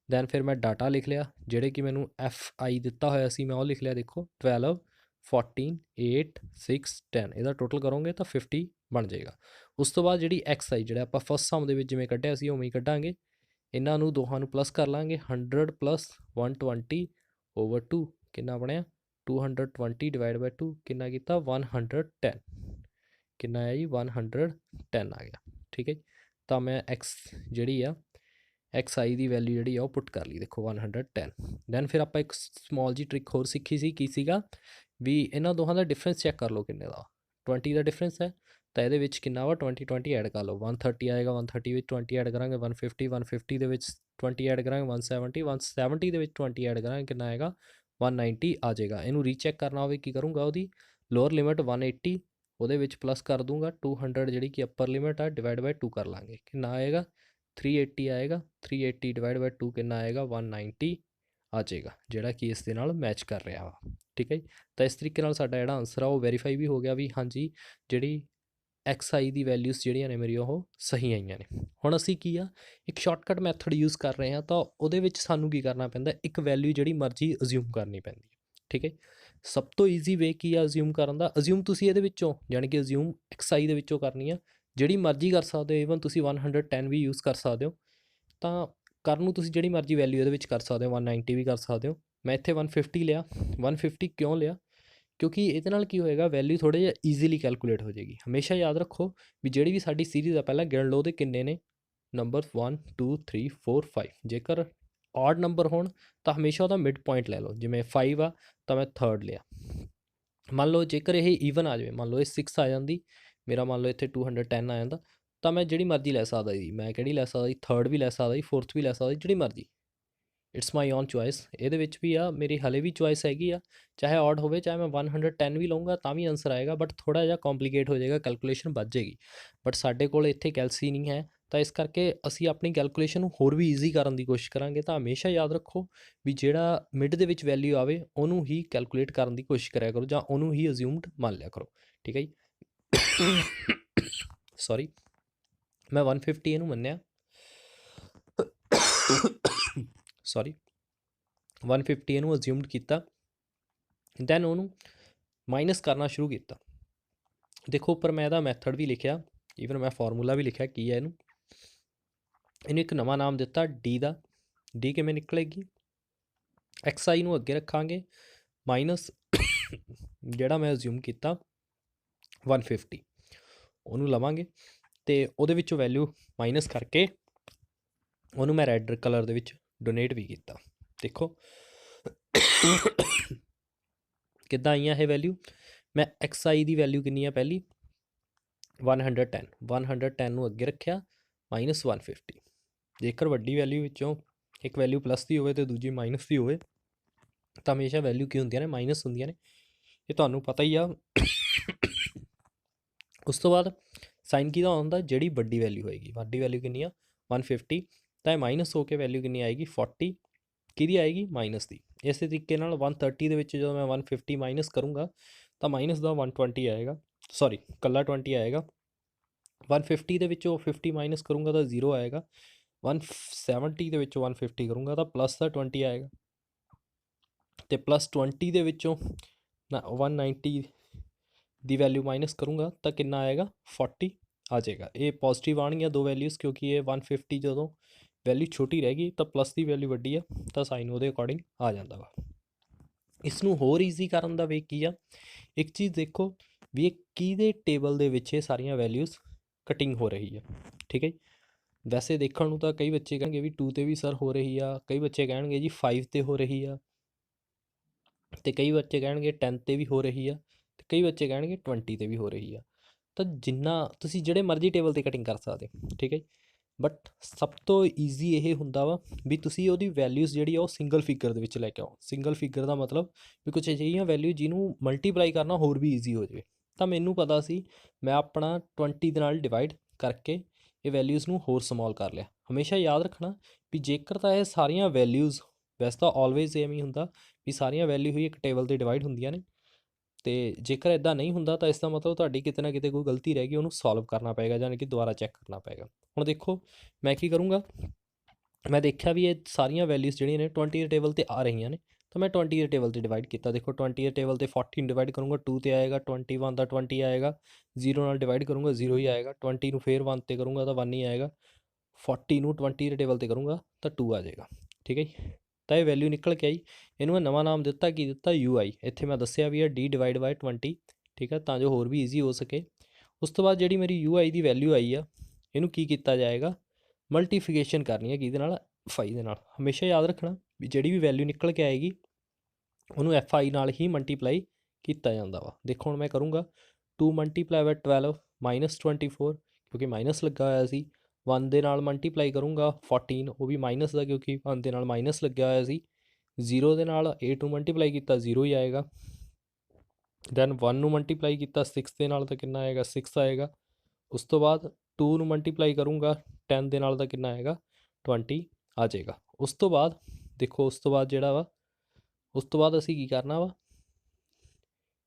ਦੈਨ ਫਿਰ ਮੈਂ ਡਾਟਾ ਲਿਖ ਲਿਆ, ਜਿਹੜੇ ਕਿ ਮੈਨੂੰ FI ਦਿੱਤਾ ਹੋਇਆ ਸੀ ਮੈਂ ਉਹ ਲਿਖ ਲਿਆ। ਦੇਖੋ 12, 14, 8, 6, 10, ਇਹਦਾ ਟੋਟਲ ਕਰੋਗੇ ਤਾਂ 50 ਬਣ ਜਾਏਗਾ। ਉਸ ਤੋਂ ਬਾਅਦ ਜਿਹੜੀ XI ਜਿਹੜਾ ਆਪਾਂ ਫਸਟ ਸਮ ਦੇ ਵਿੱਚ ਜਿਵੇਂ ਕੱਢਿਆ ਸੀ ਉਵੇਂ ਹੀ ਕੱਢਾਂਗੇ। ਇਹਨਾਂ ਨੂੰ ਦੋਹਾਂ ਨੂੰ ਪਲੱਸ ਕਰ ਲਾਂਗੇ, 100 ਪਲੱਸ 120 ਓਵਰ 2 ਕਿੰਨਾ ਬਣਿਆ, 220 ਡਿਵਾਈਡ ਬਾਈ 2 ਕਿੰਨਾ ਕੀਤਾ, 110। ਕਿੰਨਾ ਆਇਆ ਜੀ, 110 ਆ ਗਿਆ। ਠੀਕ ਹੈ, ਤਾਂ ਮੈਂ ਜਿਹੜੀ ਆ XI ਦੀ ਵੈਲਿਊ ਜਿਹੜੀ ਆ ਉਹ ਪੁੱਟ ਕਰ ਲਈ। ਦੇਖੋ 110। ਦੈਨ ਫਿਰ ਆਪਾਂ ਇੱਕ ਸਮੋਲ ਜੀ ਟ੍ਰਿਕ ਹੋਰ ਸਿੱਖੀ ਸੀ, ਕੀ ਸੀਗਾ ਵੀ ਇਹਨਾਂ ਦੋਹਾਂ ਦਾ ਡਿਫਰੈਂਸ ਚੈੱਕ ਕਰ ਲਓ ਕਿੰਨੇ ਦਾ, 20 ਦਾ ਡਿਫਰੈਂਸ ਹੈ ਤਾਂ ਇਹਦੇ ਵਿੱਚ ਕਿੰਨਾ ਵਾ, 20 ਐਡ ਕਰ ਲਓ, 130 ਆਏਗਾ, 130 ਵਿੱਚ 20 ਐਡ ਕਰਾਂਗੇ 150 ਦੇ ਵਿੱਚ 20 ਐਡ ਕਰਾਂਗੇ 170 ਦੇ ਵਿੱਚ 20 ਐਡ ਕਰਾਂਗੇ ਕਿੰਨਾ ਆਏਗਾ, 190 ਆ ਜਾਏਗਾ। ਇਹਨੂੰ ਰੀਚੈੱਕ ਕਰਨਾ ਹੋਵੇ ਕੀ ਕਰੂੰਗਾ, ਉਹਦੀ ਲੋਅਰ ਲਿਮਿਟ 180 ਉਹਦੇ ਵਿੱਚ ਪਲੱਸ ਕਰ ਦੂੰਗਾ 200 ਜਿਹੜੀ ਕਿ ਅੱਪਰ ਲਿਮਿਟ ਆ, ਡਿਵਾਈਡ ਬਾਈ 2 ਕਰ ਲਾਂਗੇ, ਕਿੰਨਾ ਆਏਗਾ 380 ਆਏਗਾ। 380 ਡਿਵਾਈਡ ਬਾਈ 2 ਕਿੰਨਾ ਆਏਗਾ, 190 ਆ ਜਾਏਗਾ, ਜਿਹੜਾ ਕਿ ਇਸ ਦੇ ਨਾਲ ਮੈਚ ਕਰ ਰਿਹਾ ਵਾ। ਠੀਕ ਹੈ ਜੀ, ਤਾਂ ਇਸ ਤਰੀਕੇ ਨਾਲ ਸਾਡਾ ਜਿਹੜਾ ਆਨਸਰ ਆ ਉਹ ਵੈਰੀਫਾਈ ਵੀ ਹੋ ਗਿਆ ਵੀ ਹਾਂਜੀ ਜਿਹੜੀ XI ਦੀ ਵੈਲਿਊਜ਼ ਜਿਹੜੀਆਂ ਨੇ ਮੇਰੀ ਉਹ ਸਹੀ ਆਈਆਂ ਨੇ। ਹੁਣ ਅਸੀਂ ਕੀ ਆ, ਇੱਕ ਸ਼ਾਰਟਕਟ ਮੈਥਡ ਯੂਜ਼ ਕਰ ਰਹੇ ਹਾਂ, ਤਾਂ ਉਹਦੇ ਵਿੱਚ ਸਾਨੂੰ ਕੀ ਕਰਨਾ ਪੈਂਦਾ, ਇੱਕ ਵੈਲਿਊ ਜਿਹੜੀ ਮਰਜ਼ੀ ਅਜ਼ਿਊਮ ਕਰਨੀ ਪੈਂਦੀ ਹੈ। ਠੀਕ ਹੈ, ਸਭ ਤੋਂ ਈਜ਼ੀ ਵੇ ਕੀ ਆ ਅਜ਼ਿਊਮ ਕਰਨ ਦਾ, ਅਜ਼ਿਊਮ ਤੁਸੀਂ ਇਹਦੇ ਵਿੱਚੋਂ ਜਾਣੀ ਕਿ ਅਜ਼ਿਊਮ XI ਦੇ ਵਿੱਚੋਂ ਕਰਨੀ ਆ, ਜਿਹੜੀ ਮਰਜ਼ੀ ਕਰ ਸਕਦੇ ਹੋ। ਈਵਨ ਤੁਸੀਂ 110 ਵੀ ਯੂਜ਼ ਕਰ ਸਕਦੇ ਹੋ, ਤਾਂ ਕਰਨ ਨੂੰ ਤੁਸੀਂ ਜਿਹੜੀ ਮਰਜ਼ੀ ਵੈਲਿਊ ਇਹਦੇ ਵਿੱਚ ਕਰ ਸਕਦੇ ਹੋ, 190 ਵੀ ਕਰ ਸਕਦੇ ਹੋ। ਮੈਂ ਇੱਥੇ 150 ਲਿਆ। 150 ਕਿਉਂ ਲਿਆ, ਕਿਉਂਕਿ ਇਹਦੇ ਨਾਲ ਕੀ ਹੋਏਗਾ, ਵੈਲਿਊ ਥੋੜ੍ਹਾ ਜਿਹਾ ਈਜ਼ੀਲੀ ਕੈਲਕੂਲੇਟ ਹੋ ਜਾਏਗੀ। ਹਮੇਸ਼ਾ ਯਾਦ ਰੱਖੋ ਵੀ ਜਿਹੜੀ ਵੀ ਸਾਡੀ ਸੀਰੀਜ਼ ਆ, ਪਹਿਲਾਂ ਗਿਣ ਲਓ ਉਹਦੇ ਕਿੰਨੇ ਨੇ ਨੰਬਰ, 1 2 3 4 5। ਜੇਕਰ ਔਡ ਨੰਬਰ ਹੋਣ ਤਾਂ ਹਮੇਸ਼ਾ ਉਹਦਾ ਮਿਡ ਪੁਆਇੰਟ ਲੈ ਲਓ, ਜਿਵੇਂ 5 ਆ ਤਾਂ ਮੈਂ 3rd ਲਿਆ। ਮੰਨ ਲਓ ਜੇਕਰ ਇਹ ਈਵਨ ਆ ਜਾਵੇ, ਮੰਨ ਲਓ ਇਹ 6 ਆ ਜਾਂਦੀ, ਮੇਰਾ ਮੰਨ ਲਓ ਇੱਥੇ 210 ਆ ਜਾਂਦਾ, ਤਾਂ ਮੈਂ ਜਿਹੜੀ ਮਰਜ਼ੀ ਲੈ ਸਕਦਾ ਜੀ। ਮੈਂ ਕਿਹੜੀ ਲੈ ਸਕਦਾ ਜੀ, 3rd ਵੀ ਲੈ ਸਕਦਾ ਜੀ, 4th ਵੀ ਲੈ ਸਕਦਾ ਜੀ, ਜਿਹੜੀ ਮਰਜ਼ੀ। It's my own choice. ਇਹਦੇ ਵਿੱਚ ਵੀ ਆ ਮੇਰੀ ਹਲੇ ਵੀ ਚੋਇਸ ਹੈਗੀ ਆ, ਚਾਹੇ ਔਡ ਹੋਵੇ, ਚਾਹੇ ਮੈਂ 110 ਵੀ ਲਊਂਗਾ ਤਾਂ ਵੀ ਆਨਸਰ ਆਏਗਾ, ਬਟ ਥੋੜ੍ਹਾ ਜਿਹਾ ਕੰਪਲੀਕੇਟ ਹੋ ਜਾਏਗਾ, ਕੈਲਕੂਲੇਸ਼ਨ ਵੱਧ ਜਾਏਗੀ। ਬਟ ਸਾਡੇ ਕੋਲ ਇੱਥੇ ਕੈਲਸੀ ਨਹੀਂ ਹੈ, ਤਾਂ ਇਸ ਕਰਕੇ ਅਸੀਂ ਆਪਣੀ ਕੈਲਕੂਲੇਸ਼ਨ ਨੂੰ ਹੋਰ ਵੀ ਈਜ਼ੀ ਕਰਨ ਦੀ ਕੋਸ਼ਿਸ਼ ਕਰਾਂਗੇ। ਤਾਂ ਹਮੇਸ਼ਾ ਯਾਦ ਰੱਖੋ ਵੀ ਜਿਹੜਾ ਮਿਡ ਦੇ ਵਿੱਚ ਵੈਲਿਊ ਆਵੇ ਉਹਨੂੰ ਹੀ ਕੈਲਕੂਲੇਟ ਕਰਨ ਦੀ ਕੋਸ਼ਿਸ਼ ਕਰਿਆ ਕਰੋ, ਜਾਂ ਉਹਨੂੰ ਹੀ ਅਜ਼ਿਊਮਡ ਮੰਨ ਲਿਆ ਕਰੋ। ਠੀਕ ਹੈ ਜੀ, ਸੌਰੀ ਮੈਂ 150 ਇਹਨੂੰ ਮੰਨਿਆ, ਸੌਰੀ 150 ਇਹਨੂੰ ਅਜ਼ਿਊਮਡ ਕੀਤਾ, ਦੈਨ ਉਹਨੂੰ ਮਾਈਨਸ ਕਰਨਾ ਸ਼ੁਰੂ ਕੀਤਾ। ਦੇਖੋ ਉੱਪਰ ਮੈਂ ਇਹਦਾ ਮੈਥਡ ਵੀ ਲਿਖਿਆ, ਈਵਨ ਮੈਂ ਫਾਰਮੂਲਾ ਵੀ ਲਿਖਿਆ ਕੀ ਹੈ। ਇਹਨੂੰ ਇੱਕ ਨਵਾਂ ਨਾਮ ਦਿੱਤਾ ਡੀ ਦਾ। ਡੀ ਕਿਵੇਂ ਨਿਕਲੇਗੀ, XI ਨੂੰ ਅੱਗੇ ਰੱਖਾਂਗੇ, ਮਾਈਨਸ ਜਿਹੜਾ ਮੈਂ ਅਜ਼ਿਊਮ ਕੀਤਾ 150 ਉਹਨੂੰ ਲਵਾਂਗੇ, ਅਤੇ ਉਹਦੇ ਵਿੱਚੋਂ ਵੈਲਿਊ ਮਾਈਨਸ ਕਰਕੇ ਉਹਨੂੰ ਮੈਂ ਰੈੱਡ ਕਲਰ ਦੇ ਵਿੱਚ ਡੋਨੇਟ ਵੀ ਕੀਤਾ। ਦੇਖੋ ਕਿੱਦਾਂ ਆਈਆਂ ਇਹ ਵੈਲਿਊ, ਮੈਂ XI ਦੀ ਵੈਲਿਊ ਕਿੰਨੀ ਆ ਪਹਿਲੀ 110 ਨੂੰ ਅੱਗੇ ਰੱਖਿਆ, ਮਾਈਨਸ 150। ਜੇਕਰ ਵੱਡੀ ਵੈਲਿਊ ਵਿੱਚੋਂ ਇੱਕ ਵੈਲਿਊ ਪਲੱਸ ਦੀ ਹੋਵੇ ਅਤੇ ਦੂਜੀ ਮਾਈਨਸ ਦੀ ਹੋਵੇ ਤਾਂ ਹਮੇਸ਼ਾ ਵੈਲਿਊ ਕੀ ਹੁੰਦੀਆਂ ਨੇ, ਮਾਈਨਸ ਹੁੰਦੀਆਂ ਨੇ, ਇਹ ਤੁਹਾਨੂੰ ਪਤਾ ਹੀ ਆ। ਉਸ ਤੋਂ ਬਾਅਦ ਸਾਈਨ ਕਿਹਦਾ ਹੁੰਦਾ, ਜਿਹੜੀ ਵੱਡੀ ਵੈਲਿਊ ਹੋਏਗੀ। ਵੱਡੀ ਵੈਲਿਊ ਕਿੰਨੀ ਆ 150, ਤਾਂ ਇਹ ਮਾਈਨਸ ਹੋ ਕੇ ਵੈਲਿਊ ਕਿੰਨੀ ਆਏਗੀ 40, ਕਿਹਦੀ ਆਏਗੀ ਮਾਈਨਸ ਦੀ। ਇਸੇ ਤਰੀਕੇ ਨਾਲ 130 ਦੇ ਵਿੱਚ ਜਦੋਂ ਮੈਂ 150 ਮਾਈਨਸ ਕਰੂੰਗਾ ਤਾਂ ਮਾਈਨਸ ਦਾ 120 ਆਏਗਾ, ਸੌਰੀ ਕੱਲਾ 20 ਆਏਗਾ। 150 ਦੇ ਵਿੱਚੋਂ 50 ਮਾਈਨਸ ਕਰੂੰਗਾ ਤਾਂ 0 ਆਏਗਾ। 170 ਦੇ ਵਿੱਚੋਂ 150 ਕਰੂੰਗਾ ਤਾਂ ਪਲੱਸ ਦਾ 20 ਆਏਗਾ, ਅਤੇ ਪਲੱਸ 20 ਦੇ ਵਿੱਚੋਂ 190 ਦੀ ਵੈਲਿਊ ਮਾਈਨਸ ਕਰੂੰਗਾ ਤਾਂ ਕਿੰਨਾ ਆਏਗਾ 40 ਆ ਜਾਏਗਾ। ਇਹ ਪੋਜ਼ੀਟਿਵ ਆਉਣਗੀਆਂ ਦੋ ਵੈਲਿਊਜ਼, ਕਿਉਂਕਿ ਇਹ 150 ਜਦੋਂ ਵੈਲਿਊ ਛੋਟੀ ਰਹਿ ਗਈ ਤਾਂ ਪਲੱਸ ਦੀ ਵੈਲਿਊ ਵੱਡੀ ਆ, ਤਾਂ ਸਾਈਨ ਉਹਦੇ ਅਕੋਰਡਿੰਗ ਆ ਜਾਂਦਾ ਵਾ। ਇਸ ਨੂੰ ਹੋਰ ਈਜ਼ੀ ਕਰਨ ਦਾ ਵੇ ਕੀ ਆ, ਇੱਕ ਚੀਜ਼ ਦੇਖੋ ਵੀ ਇਹ ਕਿਹਦੇ ਟੇਬਲ ਦੇ ਵਿੱਚ ਇਹ ਸਾਰੀਆਂ ਵੈਲਿਊਜ਼ ਕਟਿੰਗ ਹੋ ਰਹੀ ਆ, ਠੀਕ ਹੈ ਜੀ। ਵੈਸੇ ਦੇਖਣ ਨੂੰ ਤਾਂ ਕਈ ਬੱਚੇ ਕਹਿਣਗੇ ਵੀ 2 'ਤੇ ਵੀ ਸਰ ਹੋ ਰਹੀ ਆ, ਕਈ ਬੱਚੇ ਕਹਿਣਗੇ ਜੀ 5 'ਤੇ ਹੋ ਰਹੀ ਆ, ਅਤੇ ਕਈ ਬੱਚੇ ਕਹਿਣਗੇ 10 'ਤੇ ਵੀ ਹੋ ਰਹੀ ਆ, ਅਤੇ ਕਈ ਬੱਚੇ ਕਹਿਣਗੇ 20 'ਤੇ ਵੀ ਹੋ ਰਹੀ ਆ। ਤਾਂ ਜਿੰਨਾ ਤੁਸੀਂ ਜਿਹੜੇ ਮਰਜ਼ੀ ਟੇਬਲ 'ਤੇ ਕਟਿੰਗ ਕਰ ਸਕਦੇ ਹੋ, ਠੀਕ ਹੈ ਜੀ। ਬਟ ਸਭ ਤੋਂ ਈਜ਼ੀ ਇਹ ਹੁੰਦਾ ਵਾ ਵੀ ਤੁਸੀਂ ਉਹਦੀ ਵੈਲਿਊਜ਼ ਜਿਹੜੀ ਆ ਉਹ ਸਿੰਗਲ ਫਿਗਰ ਦੇ ਵਿੱਚ ਲੈ ਕੇ ਆਓ। ਸਿੰਗਲ ਫਿਗਰ ਦਾ ਮਤਲਬ ਵੀ ਕੁਛ ਅਜਿਹੀਆਂ ਵੈਲਿਊ ਜਿਹਨੂੰ ਮਲਟੀਪਲਾਈ ਕਰਨਾ ਹੋਰ ਵੀ ਈਜ਼ੀ ਹੋ ਜਾਵੇ। ਤਾਂ ਮੈਨੂੰ ਪਤਾ ਸੀ ਮੈਂ ਆਪਣਾ 20 ਦੇ ਨਾਲ ਡਿਵਾਈਡ ਕਰਕੇ ਇਹ ਵੈਲਿਊਜ਼ ਨੂੰ ਹੋਰ ਸਮੋਲ ਕਰ ਲਿਆ। ਹਮੇਸ਼ਾ ਯਾਦ ਰੱਖਣਾ ਵੀ ਜੇਕਰ ਤਾਂ ਇਹ ਸਾਰੀਆਂ ਵੈਲਿਊਜ਼, ਵੈਸੇ ਤਾਂ ਆਲਵੇਜ਼ ਐਵੇਂ ਹੀ ਹੁੰਦਾ ਵੀ ਸਾਰੀਆਂ ਵੈਲਿਊ ਹੀ ਇੱਕ ਟੇਬਲ 'ਤੇ ਡਿਵਾਈਡ ਹੁੰਦੀਆਂ ਨੇ, ਅਤੇ ਜੇਕਰ ਇੱਦਾਂ ਨਹੀਂ ਹੁੰਦਾ ਤਾਂ ਇਸ ਦਾ ਮਤਲਬ ਤੁਹਾਡੀ ਕਿਤੇ ਨਾ ਕਿਤੇ ਕੋਈ ਗਲਤੀ ਰਹਿ ਗਈ, ਉਹਨੂੰ ਸੋਲਵ ਕਰਨਾ ਪਏਗਾ, ਯਾਨੀ ਕਿ ਦੁਬਾਰਾ ਚੈੱਕ ਕਰਨਾ ਪਏਗਾ। ਹੁਣ ਦੇਖੋ ਮੈਂ ਕੀ ਕਰੂੰਗਾ, ਮੈਂ ਦੇਖਿਆ ਵੀ ਇਹ ਸਾਰੀਆਂ ਵੈਲਿਊਜ਼ ਜਿਹੜੀਆਂ ਨੇ 20 ਦੇ ਟੇਬਲ 'ਤੇ ਆ ਰਹੀਆਂ ਨੇ, ਤਾਂ ਮੈਂ 20 ਦੇ ਟੇਬਲ 'ਤੇ ਡਿਵਾਈਡ ਕੀਤਾ। ਦੇਖੋ 20 ਦੇ ਟੇਬਲ 'ਤੇ 40 ਨੂੰ ਡਿਵਾਈਡ ਕਰੂੰਗਾ 2 'ਤੇ ਆਏਗਾ, 21 ਦਾ 20 ਆਏਗਾ, 0 ਨਾਲ ਡਿਵਾਈਡ ਕਰੂੰਗਾ 0 ਹੀ ਆਏਗਾ, 20 ਨੂੰ ਫਿਰ 1 'ਤੇ ਕਰੂੰਗਾ ਤਾਂ 1 ਹੀ ਆਏਗਾ, 40 ਨੂੰ 20 ਦੇ ਟੇਬਲ 'ਤੇ ਕਰੂੰਗਾ ਤਾਂ 2 ਆ ਜਾਏਗਾ, ਠੀਕ ਹੈ ਜੀ। ਤਾਂ ਇਹ ਵੈਲਿਊ ਨਿਕਲ ਕੇ ਆਈ, ਇਹਨੂੰ ਮੈਂ ਨਵਾਂ ਨਾਮ ਦਿੱਤਾ, ਕੀ ਦਿੱਤਾ UI। ਇੱਥੇ ਮੈਂ ਦੱਸਿਆ ਵੀ ਇਹ d/20, ਠੀਕ ਹੈ, ਤਾਂ ਜੋ ਹੋਰ ਵੀ ਈਜ਼ੀ ਹੋ ਸਕੇ। ਉਸ ਤੋਂ ਬਾਅਦ ਜਿਹੜੀ ਮੇਰੀ UI ਦੀ ਵੈਲਿਊ ਆਈ ਆ, ਇਹਨੂੰ ਕੀ ਕੀਤਾ ਜਾਏਗਾ, ਮਲਟੀਫਿਕੇਸ਼ਨ ਕਰਨੀ ਹੈ ਕਿਹਦੇ ਨਾਲ, FI ਦੇ ਨਾਲ। ਹਮੇਸ਼ਾ ਯਾਦ ਰੱਖਣਾ ਵੀ ਜਿਹੜੀ ਵੀ ਵੈਲਿਊ ਨਿਕਲ ਕੇ ਆਏਗੀ ਉਹਨੂੰ FI ਨਾਲ ਹੀ ਮਲਟੀਪਲਾਈ ਕੀਤਾ ਜਾਂਦਾ ਵਾ। ਦੇਖੋ ਹੁਣ ਮੈਂ ਕਰੂੰਗਾ 2 × 12 -24, ਕਿਉਂਕਿ ਮਾਈਨਸ ਲੱਗਾ ਹੋਇਆ ਸੀ। 1 ਦੇ ਨਾਲ ਮਲਟੀਪਲਾਈ ਕਰੂੰਗਾ 14, ਉਹ ਵੀ ਮਾਈਨਸ ਦਾ, ਕਿਉਂਕਿ 1 ਦੇ ਨਾਲ ਮਾਈਨਸ ਲੱਗਿਆ ਹੋਇਆ ਸੀ। 0 ਦੇ ਨਾਲ 8 ਨੂੰ ਮਲਟੀਪਲਾਈ ਕੀਤਾ 0 ਹੀ ਆਏਗਾ। ਦੈਨ 1 ਨੂੰ ਮਲਟੀਪਲਾਈ ਕੀਤਾ 6 ਦੇ ਨਾਲ ਤਾਂ ਕਿੰਨਾ ਆਏਗਾ 6 ਆਏਗਾ। ਉਸ ਤੋਂ ਬਾਅਦ 2 ਨੂੰ ਮਲਟੀਪਲਾਈ ਕਰੂੰਗਾ 10 ਦੇ ਨਾਲ ਤਾਂ ਕਿੰਨਾ ਆਏਗਾ 20 ਆ ਜਾਏਗਾ। ਉਸ ਤੋਂ ਬਾਅਦ ਦੇਖੋ, ਉਸ ਤੋਂ ਬਾਅਦ ਜਿਹੜਾ ਵਾ, ਉਸ ਤੋਂ ਬਾਅਦ ਅਸੀਂ ਕੀ ਕਰਨਾ ਵਾ,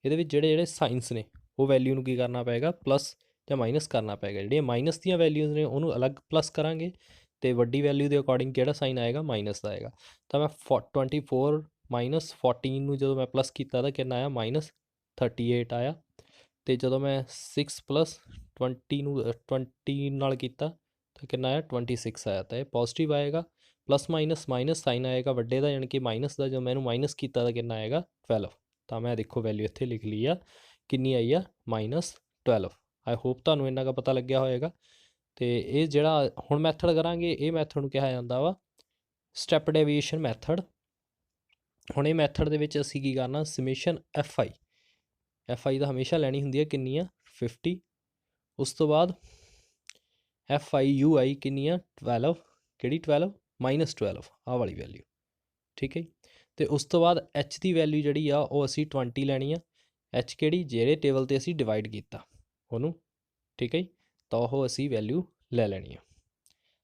ਇਹਦੇ ਵਿੱਚ ਜਿਹੜੇ ਜਿਹੜੇ ਸਾਇੰਸ ਨੇ ਉਹ ਵੈਲਿਊ ਨੂੰ ਕੀ ਕਰਨਾ ਪਏਗਾ, ਪਲੱਸ ਜਾਂ ਮਾਈਨਸ ਕਰਨਾ ਪਏਗਾ। ਜਿਹੜੀਆਂ ਮਾਈਨਸ ਦੀਆਂ ਵੈਲਿਊਜ਼ ਨੇ ਉਹਨੂੰ ਅਲੱਗ ਪਲੱਸ ਕਰਾਂਗੇ, ਅਤੇ ਵੱਡੀ ਵੈਲਿਊ ਦੇ ਅਕੋਰਡਿੰਗ ਕਿਹੜਾ ਸਾਈਨ ਆਏਗਾ, ਮਾਈਨਸ ਦਾ ਆਏਗਾ। ਤਾਂ ਮੈਂ 24 ਮਾਈਨਸ 14 ਨੂੰ ਜਦੋਂ ਮੈਂ ਪਲੱਸ ਕੀਤਾ ਤਾਂ ਕਿੰਨਾ ਆਇਆ -38 ਆਇਆ, ਅਤੇ ਜਦੋਂ ਮੈਂ 6 + 20 ਨੂੰ 20 ਨਾਲ ਕੀਤਾ ਤਾਂ ਕਿੰਨਾ ਆਇਆ 26 ਆਇਆ। ਤਾਂ ਇਹ ਪੋਜ਼ੀਟਿਵ ਆਏਗਾ, ਪਲੱਸ ਮਾਈਨਸ ਮਾਈਨਸ ਸਾਈਨ ਆਏਗਾ ਵੱਡੇ ਦਾ, ਯਾਨੀ ਕਿ ਮਾਈਨਸ ਦਾ। ਜਦੋਂ ਮੈਂ ਇਹਨੂੰ ਮਾਈਨਸ ਕੀਤਾ ਤਾਂ ਕਿੰਨਾ ਆਏਗਾ 12। ਤਾਂ ਮੈਂ ਦੇਖੋ ਵੈਲਿਊ ਇੱਥੇ ਲਿਖ ਲਈ ਆ, ਕਿੰਨੀ ਆਈ ਆ -12। ਆਈ ਹੋਪ ਤੁਹਾਨੂੰ ਇੰਨਾ ਕੁ ਪਤਾ ਲੱਗਿਆ ਹੋਏਗਾ। ਅਤੇ ਇਹ ਜਿਹੜਾ ਹੁਣ ਮੈਥਡ ਕਰਾਂਗੇ, ਇਹ ਮੈਥਡ ਨੂੰ ਕਿਹਾ ਜਾਂਦਾ ਵਾ ਸਟੈਪ ਡੇਵੀਏਸ਼ਨ ਮੈਥਡ। ਹੁਣ ਇਹ ਮੈਥਡ ਦੇ ਵਿੱਚ ਅਸੀਂ ਕੀ ਕਰਨਾ, ਸਮੇਸ਼ਨ FI ਦਾ ਹਮੇਸ਼ਾ ਲੈਣੀ ਹੁੰਦੀ ਹੈ, ਕਿੰਨੀ ਆ 50। ਉਸ ਤੋਂ ਬਾਅਦ FI ਕਿੰਨੀ ਆ 12, ਕਿਹੜੀ 12 -12, ਆਹ ਵਾਲੀ ਵੈਲਿਊ, ਠੀਕ ਹੈ ਜੀ। ਅਤੇ ਉਸ ਤੋਂ ਬਾਅਦ H ਦੀ ਵੈਲਿਊ ਜਿਹੜੀ ਆ ਉਹ ਅਸੀਂ 20 ਲੈਣੀ ਆ। H ਕਿਹੜੀ, ਜਿਹੜੇ ਟੇਬਲ 'ਤੇ ਅਸੀਂ ਡਿਵਾਈਡ ਕੀਤਾ ਉਹਨੂੰ, ਠੀਕ ਹੈ ਜੀ। ਤਾਂ ਉਹ ਅਸੀਂ ਵੈਲਿਊ ਲੈ ਲੈਣੀ ਆ।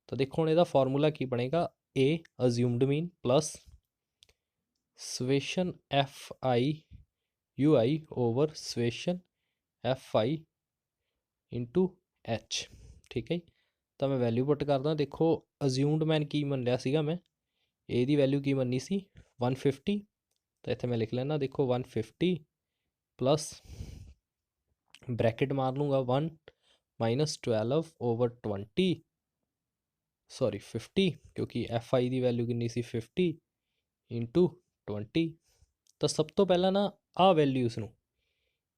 ਤਾਂ ਦੇਖੋ ਹੁਣ ਇਹਦਾ ਫਾਰਮੂਲਾ ਕੀ ਬਣੇਗਾ, A assumed mean plus summation FI over summation FI × H, ਠੀਕ ਹੈ ਜੀ। ਤਾਂ ਮੈਂ ਵੈਲਿਊ ਪੁੱਟ ਕਰਦਾ। ਦੇਖੋ ਅਜ਼ਿਊਮਡ ਮੈਨ ਕੀ ਮੰਨ ਲਿਆ ਸੀਗਾ ਮੈਂ, A ਦੀ ਵੈਲਿਊ ਕੀ ਮੰਨੀ ਸੀ 150, ਤਾਂ ਇੱਥੇ ਮੈਂ ਲਿਖ ਲੈਣਾ, ਦੇਖੋ 150 ਪਲੱਸ ਬ੍ਰੈਕਟ ਮਾਰ ਲੂੰਗਾ 1 -12 ਓਵਰ 20, ਸੌਰੀ 50, ਕਿਉਂਕਿ FI ਦੀ ਵੈਲਿਊ ਕਿੰਨੀ ਸੀ 50 × 20। ਤਾਂ ਸਭ ਤੋਂ ਪਹਿਲਾਂ ਨਾ ਆਹ ਵੈਲਿਊਜ਼ ਨੂੰ,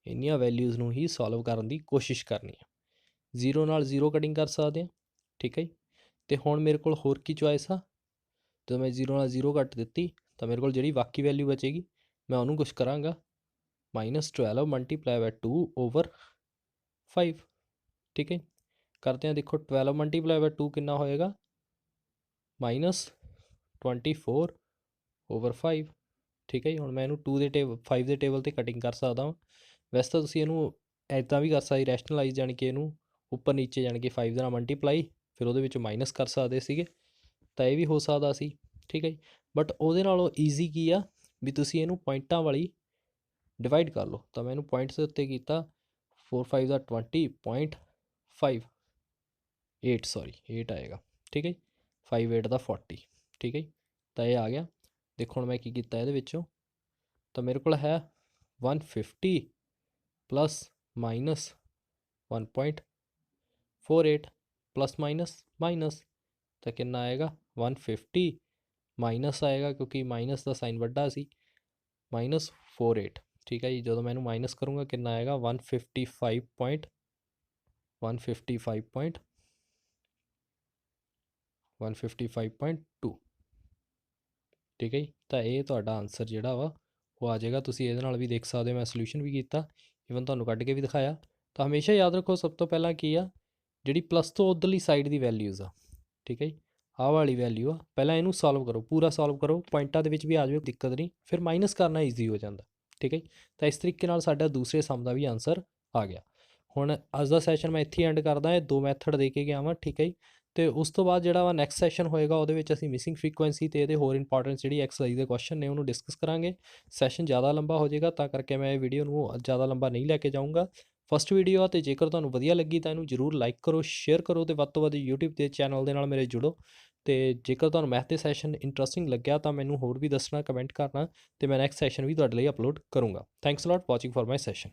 ਇੰਨੀਆਂ ਵੈਲਿਊਜ਼ ਨੂੰ ਹੀ ਸੋਲਵ ਕਰਨ ਦੀ ਕੋਸ਼ਿਸ਼ ਕਰਨੀ ਆ। 0 ਨਾਲ 0 ਕਟਿੰਗ ਕਰ ਸਕਦੇ ਹਾਂ, ਠੀਕ ਹੈ ਜੀ। ਅਤੇ ਹੁਣ ਮੇਰੇ ਕੋਲ ਹੋਰ ਕੀ ਚੋਇਸ ਆ, ਜਦੋਂ ਮੈਂ 0 ਨਾਲ 0 ਕੱਟ ਦਿੱਤੀ ਤਾਂ ਮੇਰੇ ਕੋਲ ਜਿਹੜੀ ਬਾਕੀ ਵੈਲਿਊ ਬਚੇਗੀ ਮੈਂ ਉਹਨੂੰ ਕੁਛ ਕਰਾਂਗਾ -12 × 2 ਓਵਰ 5, ਠੀਕ ਹੈ। ਕਰਦੇ ਹਾਂ, ਦੇਖੋ 12 × 2 ਕਿੰਨਾ ਹੋਏਗਾ -24 ਓਵਰ 5, ਠੀਕ ਹੈ ਜੀ। ਹੁਣ ਮੈਂ ਇਹਨੂੰ 2 ਦੇ 5 ਦੇ ਟੇਬਲ 'ਤੇ ਕਟਿੰਗ ਕਰ ਸਕਦਾ ਹਾਂ। ਵੈਸੇ ਤਾਂ ਤੁਸੀਂ ਇਹਨੂੰ ਇੱਦਾਂ ਵੀ ਕਰ ਸਕਦੇ ਰੈਸ਼ਨਲਾਈਜ਼, ਜਾਣੀ ਕਿ ਇਹਨੂੰ ਉੱਪਰ ਨੀਚੇ ਜਾਣੀ ਕਿ 5 ਦੇ ਨਾਲ ਮਲਟੀਪਲਾਈ, ਫਿਰ ਉਹਦੇ ਵਿੱਚੋਂ ਮਾਈਨਸ ਕਰ ਸਕਦੇ ਸੀਗੇ, ਤਾਂ ਇਹ ਵੀ ਹੋ ਸਕਦਾ ਸੀ। ਠੀਕ ਹੈ ਜੀ। ਬਟ ਉਹਦੇ ਨਾਲੋਂ ਈਜ਼ੀ ਕੀ ਆ ਵੀ ਤੁਸੀਂ ਇਹਨੂੰ ਪੁਆਇੰਟਾਂ ਵਾਲੀ ਡਿਵਾਈਡ ਕਰ ਲਓ। ਤਾਂ ਮੈਂ ਇਹਨੂੰ ਪੁਆਇੰਟਸ ਦੇ ਉੱਤੇ ਕੀਤਾ, 4 5 ਦਾ 20.5 8 ਸੌਰੀ 8 ਆਏਗਾ। ਠੀਕ ਹੈ ਜੀ। 5 8 ਦਾ 40। ਠੀਕ ਹੈ ਜੀ। ਤਾਂ ਇਹ ਆ ਗਿਆ। ਦੇਖੋ ਹੁਣ ਮੈਂ ਕੀ ਕੀਤਾ ਇਹਦੇ ਵਿੱਚੋਂ, ਤਾਂ ਮੇਰੇ ਕੋਲ ਹੈ 150 ਪਲੱਸ ਮਾਈਨਸ 1.48 ਪਲੱਸ ਮਾਈਨਸ ਤਾਂ ਕਿੰਨਾ ਆਏਗਾ 150 ਮਾਈਨਸ ਆਏਗਾ, ਕਿਉਂਕਿ ਮਾਈਨਸ ਦਾ ਸਾਈਨ ਵੱਡਾ ਸੀ, -48। ਠੀਕ ਹੈ ਜੀ। ਜਦੋਂ ਮੈਂ ਇਹਨੂੰ ਮਾਈਨਸ ਕਰੂੰਗਾ ਕਿੰਨਾ ਆਏਗਾ 155.2। ਠੀਕ ਹੈ ਜੀ। ਤਾਂ ਇਹ ਤੁਹਾਡਾ ਆਨਸਰ ਜਿਹੜਾ ਵਾ ਉਹ ਆ ਜਾਏਗਾ। ਤੁਸੀਂ ਇਹਦੇ ਨਾਲ ਵੀ ਦੇਖ ਸਕਦੇ ਹੋ, ਮੈਂ ਸੋਲਿਊਸ਼ਨ ਵੀ ਕੀਤਾ, ਈਵਨ ਤੁਹਾਨੂੰ ਕੱਢ ਕੇ ਵੀ ਦਿਖਾਇਆ। ਤਾਂ ਹਮੇਸ਼ਾ ਯਾਦ ਰੱਖੋ, ਸਭ ਤੋਂ ਪਹਿਲਾਂ ਕੀ ਆ, ਜਿਹੜੀ ਪਲੱਸ ਤੋਂ ਉੱਧਰਲੀ ਸਾਈਡ ਦੀ ਵੈਲਿਊਜ਼ ਆ, ਠੀਕ ਹੈ ਜੀ, ਆਹ ਵਾਲੀ ਵੈਲਿਊ ਆ, ਪਹਿਲਾਂ ਇਹਨੂੰ ਸੋਲਵ ਕਰੋ, ਪੂਰਾ ਸੋਲਵ ਕਰੋ, ਪੁਆਇੰਟਾਂ ਦੇ ਵਿੱਚ ਵੀ ਆ ਜਾਵੇ, ਦਿੱਕਤ ਨਹੀਂ, ਫਿਰ ਮਾਈਨਸ ਕਰਨਾ ਈਜ਼ੀ ਹੋ ਜਾਂਦਾ। ਠੀਕ ਹੈ ਜੀ। ਤਾਂ ਇਸ ਤਰੀਕੇ ਨਾਲ ਸਾਡਾ ਦੂਸਰੇ ਸਮ ਦਾ ਵੀ ਆਨਸਰ ਆ ਗਿਆ। ਹੁਣ ਅੱਜ ਦਾ ਸੈਸ਼ਨ ਮੈਂ ਇੱਥੇ ਐਂਡ ਕਰਦਾ, ਇਹ 2 ਮੈਥਡ ਦੇ ਕੇ ਗਿਆ ਵਾਂ। ਠੀਕ ਹੈ ਜੀ। ਅਤੇ ਉਸ ਤੋਂ ਬਾਅਦ ਜਿਹੜਾ ਵਾ ਨੈਕਸਟ ਸੈਸ਼ਨ ਹੋਏਗਾ, ਉਹਦੇ ਵਿੱਚ ਅਸੀਂ ਮਿਸਿੰਗ ਫਰੀਕੁਐਂਸੀ ਅਤੇ ਇਹਦੇ ਹੋਰ ਇੰਪੋਰਟੈਂਟ ਜਿਹੜੀ ਐਕਸਰਸਾਈਜ਼ ਦੇ ਕੁਐਸਚਨ ਨੇ ਉਹਨੂੰ ਡਿਸਕਸ ਕਰਾਂਗੇ। ਸੈਸ਼ਨ ਜ਼ਿਆਦਾ ਲੰਬਾ ਹੋ ਜਾਏਗਾ, ਤਾਂ ਕਰਕੇ ਮੈਂ ਇਹ ਵੀਡੀਓ ਨੂੰ ਜ਼ਿਆਦਾ ਲੰਬਾ ਨਹੀਂ ਲੈ ਕੇ ਜਾਊਂਗਾ। ਫਸਟ ਵੀਡੀਓ ਆ, ਅਤੇ ਜੇਕਰ ਤੁਹਾਨੂੰ ਵਧੀਆ ਲੱਗੀ ਤਾਂ ਇਹਨੂੰ ਜ਼ਰੂਰ ਲਾਈਕ ਕਰੋ, ਸ਼ੇਅਰ ਕਰੋ, ਅਤੇ ਵੱਧ ਤੋਂ ਵੱਧ YouTube ਦੇ ਚੈਨਲ ਦੇ ਨਾਲ ਮੇਰੇ ਜੁੜੋ। ਅਤੇ ਜੇਕਰ ਤੁਹਾਨੂੰ ਮੈਥ ਦੇ ਸੈਸ਼ਨ ਇੰਟਰਸਟਿੰਗ ਲੱਗਿਆ ਤਾਂ ਮੈਨੂੰ ਹੋਰ ਵੀ ਦੱਸਣਾ, ਕਮੈਂਟ ਕਰਨਾ, ਅਤੇ ਮੈਂ ਨੈਕਸਟ ਸੈਸ਼ਨ ਵੀ ਤੁਹਾਡੇ ਲਈ ਅਪਲੋਡ ਕਰੂੰਗਾ। Thanks a lot watching for my session.